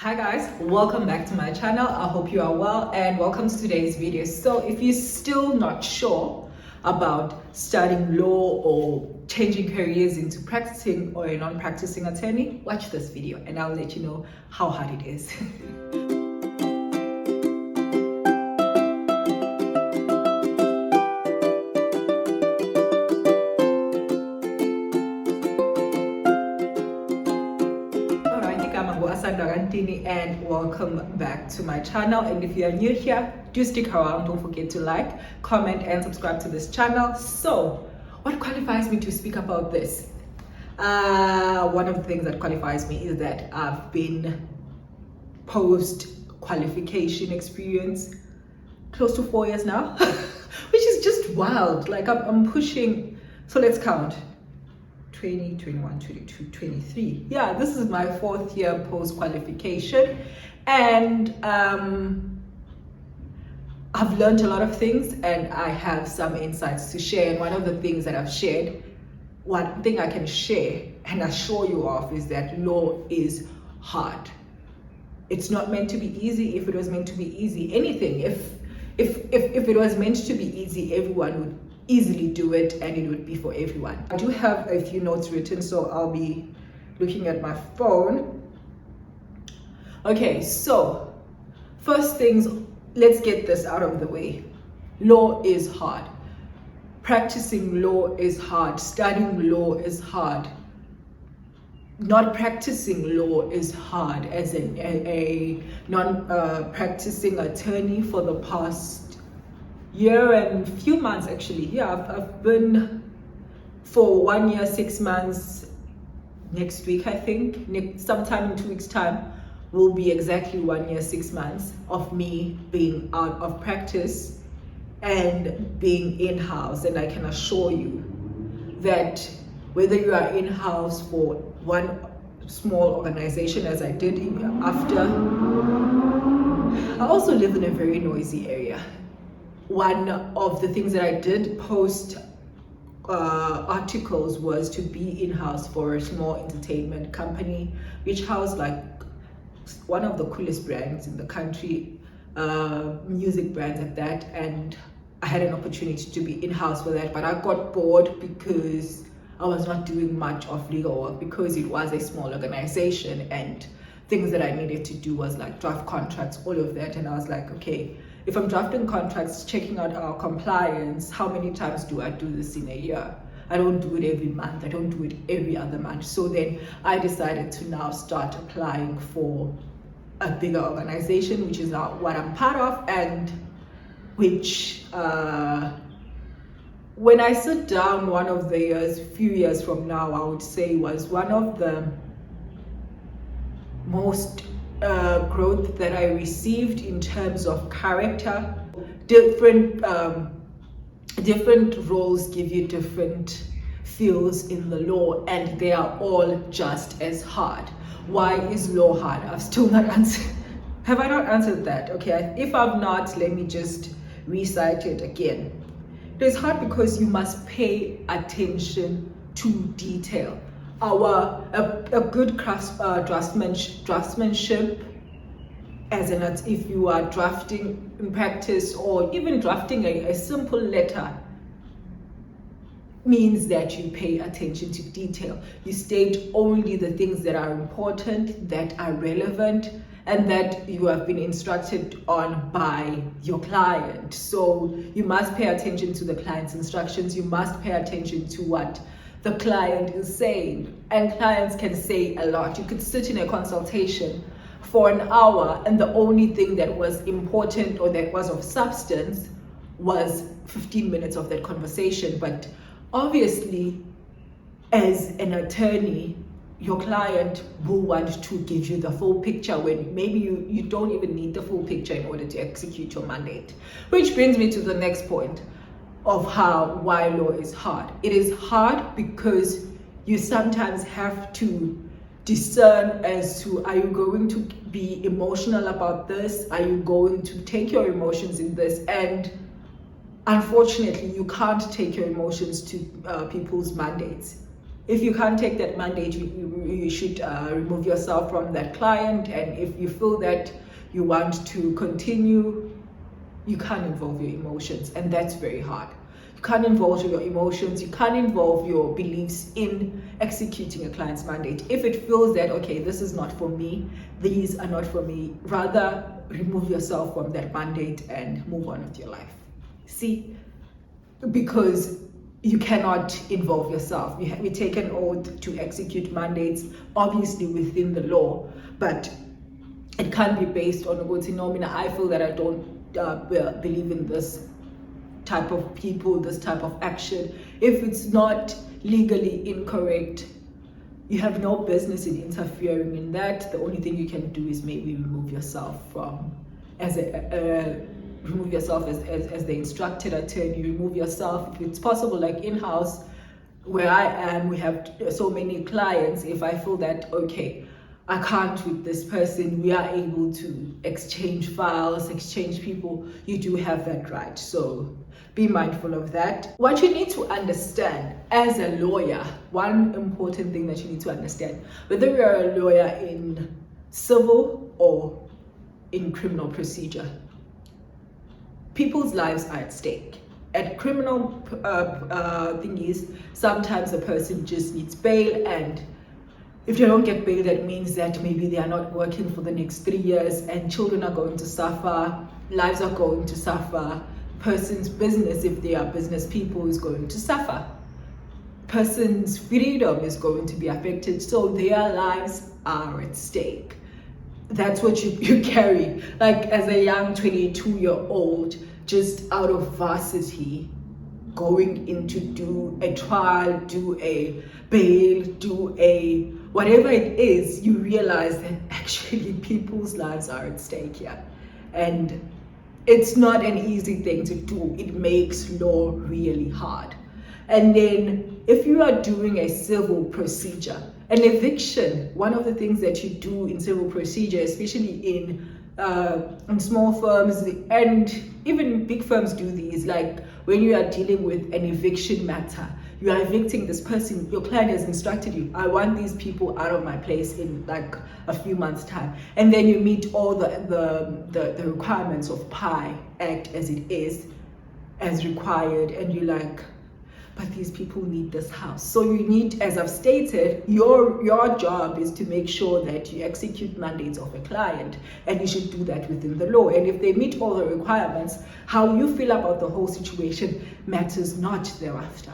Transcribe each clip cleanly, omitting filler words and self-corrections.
Hi guys, welcome back to my channel. I hope you are well and welcome to today's video. So if you're still not sure about studying law or changing careers into practicing or a non-practicing attorney, watch this video and I'll let you know how hard it is. AsandaNtini and welcome back to my channel. And if you are new here, do stick around. Don't forget to like, comment and subscribe to this channel. So what qualifies me to speak about this? One of the things that qualifies me is that I've been post-qualification experience close to 4 years now, which is just wild. Like I'm pushing, so let's count. 20, 21, 22, 23. Yeah, this is my 4th year post-qualification and I've learned a lot of things and I have some insights to share. And one of the things that I've shared, one thing I can share and assure you of is that law is hard. It's not meant to be easy. If it was meant to be easy, anything, if it was meant to be easy, everyone would easily do it and it would be for everyone. I do have a few notes written, so I'll be looking at my phone. Okay, so first things, let's get this out of the way. Law is hard. Practicing law is hard. Studying law is hard. Not practicing law is hard. As a non-practicing attorney for the past year and few months, actually. Yeah, I've been for 1 year, 6 months. Next week, I think, sometime in 2 weeks' time, will be exactly 1 year, 6 months of me being out of practice and being in-house. And I can assure you that whether you are in-house for one small organization, as I did after, I also live in a very noisy area. One of the things that I did post articles was to be in-house for a small entertainment company, which housed like one of the coolest brands in the country, music brands at that. And I had an opportunity to be in-house for that, but I got bored because I was not doing much of legal work because it was a small organization and things that I needed to do was like draft contracts, all of that. And I was like, okay, if I'm drafting contracts, checking out our compliance, how many times do I do this in a year? I don't do it every month. I don't do it every other month. So then I decided to now start applying for a bigger organization, which is now what I'm part of, and which when I sit down one of the years, few years from now, I would say was one of the most growth that I received in terms of character. Different roles give you different feels in the law and they are all just as hard. Why is law hard? I've still not answered. Have I not answered that? Okay, if I've not, let me just recite it again. It is hard because you must pay attention to detail. A good draftsmanship, as in if you are drafting in practice or even drafting a simple letter, means that you pay attention to detail. You state only the things that are important, that are relevant, and that you have been instructed on by your client. So you must pay attention to the client's instructions. You must pay attention to what the client is saying, and clients can say a lot. You could sit in a consultation for an hour and the only thing that was important or that was of substance was 15 minutes of that conversation. But obviously, as an attorney, your client will want to give you the full picture when maybe you don't even need the full picture in order to execute your mandate. Which brings me to the next point of why law is hard. It is hard because you sometimes have to discern as to, are you going to be emotional about this? Are you going to take your emotions in this? And unfortunately, you can't take your emotions to people's mandates. If you can't take that mandate, you should remove yourself from that client. And if you feel that you want to continue, you can't involve your emotions, and that's very hard. You can't involve your emotions, you can't involve your beliefs in executing a client's mandate. If it feels that, okay, this is not for me, these are not for me, rather remove yourself from that mandate and move on with your life. See, because you cannot involve yourself. We take an oath to execute mandates, obviously within the law, but it can't be based on I feel that I don't believe in this type of people, this type of action. If it's not legally incorrect, you have no business in interfering in that. The only thing you can do is maybe remove yourself as the instructed attorney. Remove yourself if it's possible, like in-house where I am, we have so many clients. If I feel that, okay, I can't with this person, we are able to exchange files, exchange people, you do have that right. So be mindful of that. What you need to understand as a lawyer, one important thing that you need to understand, whether you're a lawyer in civil or in criminal procedure, people's lives are at stake. At criminal thing is, sometimes a person just needs bail, and if they don't get bail, that means that maybe they are not working for the next 3 years, and children are going to suffer, lives are going to suffer, person's business, if they are business people, is going to suffer, person's freedom is going to be affected, so their lives are at stake. That's what you carry, like as a young 22-year-old, just out of varsity, going in to do a trial, do a bail, do a whatever it is, you realize that actually people's lives are at stake here. And it's not an easy thing to do. It makes law really hard. And then if you are doing a civil procedure, an eviction, one of the things that you do in civil procedure, especially in small firms, and even big firms do these, like when you are dealing with an eviction matter, you are evicting this person, your client has instructed you, I want these people out of my place in like a few months' time. And then you meet all the requirements of PI Act as it is, as required, and you're like, but these people need this house. So you need, as I've stated, your job is to make sure that you execute mandates of a client, and you should do that within the law. And if they meet all the requirements, how you feel about the whole situation matters not thereafter.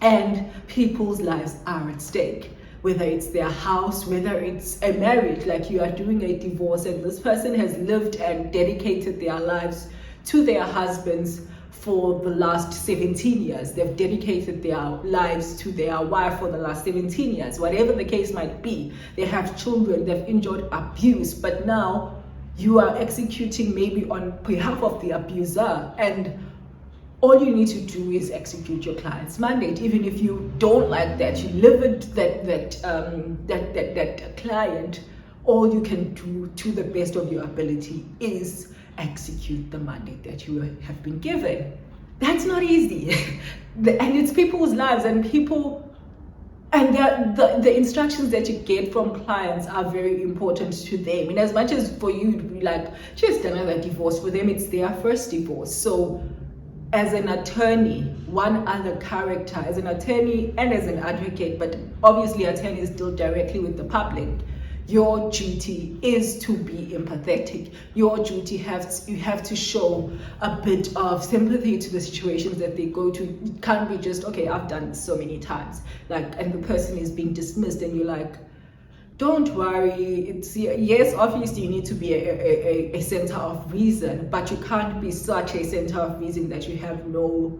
And people's lives are at stake, whether it's their house, whether it's a marriage, like you are doing a divorce and this person has lived and dedicated their lives to their husbands for the last 17 years. They've dedicated their lives to their wife for the last 17 years, whatever the case might be. They have children, they've endured abuse, but now you are executing maybe on behalf of the abuser, and all you need to do is execute your client's mandate. Even if you don't like that, you live with that client, all you can do to the best of your ability is execute the mandate that you have been given. That's not easy. And it's people's lives, and people, and the instructions that you get from clients are very important to them. And as much as for you to be like, just another divorce, for them it's their first divorce. So as an attorney, one other character, as an attorney and as an advocate, but obviously attorneys deal directly with the public, your duty is to be empathetic. Your duty you have to show a bit of sympathy to the situations that they go to. It can't be just, okay, I've done this so many times, like, and the person is being dismissed, and you're like, don't worry. It's, yes, obviously you need to be a center of reason, but you can't be such a center of reason that you have no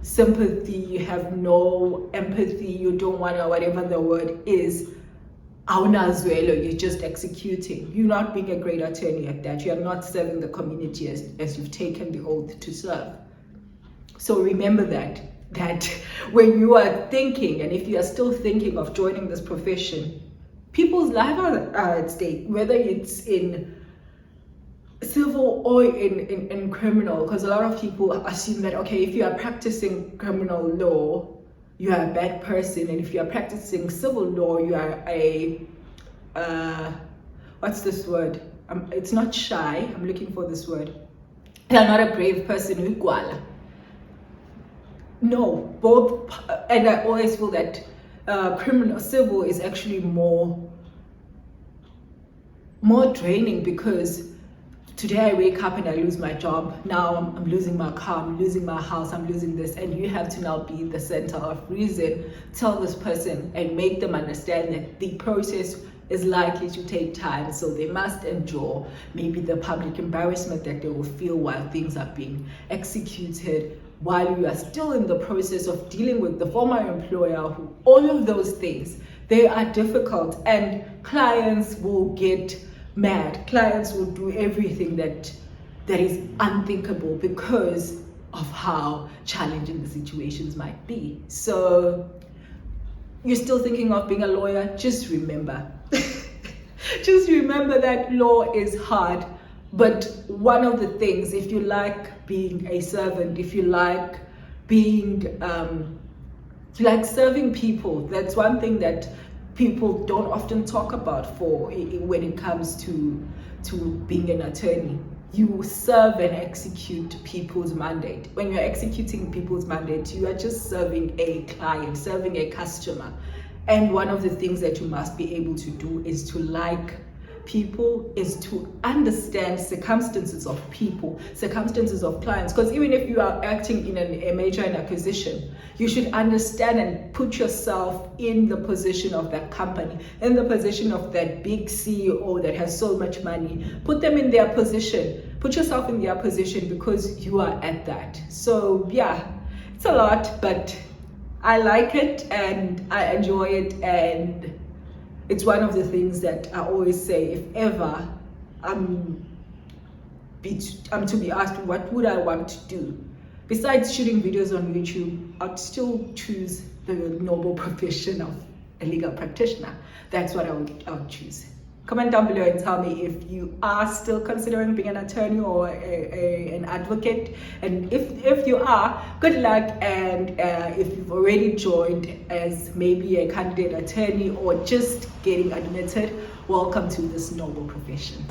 sympathy, you have no empathy, you don't want to, whatever the word is, you're just executing. You're not being a great attorney at that. You are not serving the community as you've taken the oath to serve. So remember that when you are thinking, and if you are still thinking of joining this profession, people's lives are at stake, whether it's in civil or in criminal, because a lot of people assume that, okay, if you are practicing criminal law, you are a bad person, and if you are practicing civil law, you are a what's this word? It's not shy. I'm looking for this word. You are not a brave person. No, both, and I always feel that criminal civil is actually more draining, because today I wake up and I lose my job. Now I'm losing my car, I'm losing my house, I'm losing this, and you have to now be the center of reason. Tell this person and make them understand that the process is likely to take time, so they must endure maybe the public embarrassment that they will feel while things are being executed, while you are still in the process of dealing with the former employer. All of those things, they are difficult, and clients will get mad. Clients will do everything that is unthinkable because of how challenging the situations might be. So you're still thinking of being a lawyer, just remember just remember that law is hard. But one of the things, if you like being a servant, if you like being serving people, that's one thing that people don't often talk about when it comes to being an attorney. You serve and execute people's mandate. When you're executing people's mandate, you are just serving a client, serving a customer. And one of the things that you must be able to do is to like people, is to understand circumstances of people, circumstances of clients. Because even if you are acting in a merger and acquisition, you should understand and put yourself in the position of that company, in the position of that big CEO that has so much money. Put them in their position, put yourself in their position, because you are at that. So yeah, it's a lot, but I like it and I enjoy it, and it's one of the things that I always say, if ever I'm to be asked what would I want to do besides shooting videos on YouTube, I'd still choose the noble profession of a legal practitioner. That's what I would choose. Comment down below and tell me if you are still considering being an attorney or an advocate, and if you are, good luck. And if you've already joined as maybe a candidate attorney or just getting admitted, welcome to this noble profession.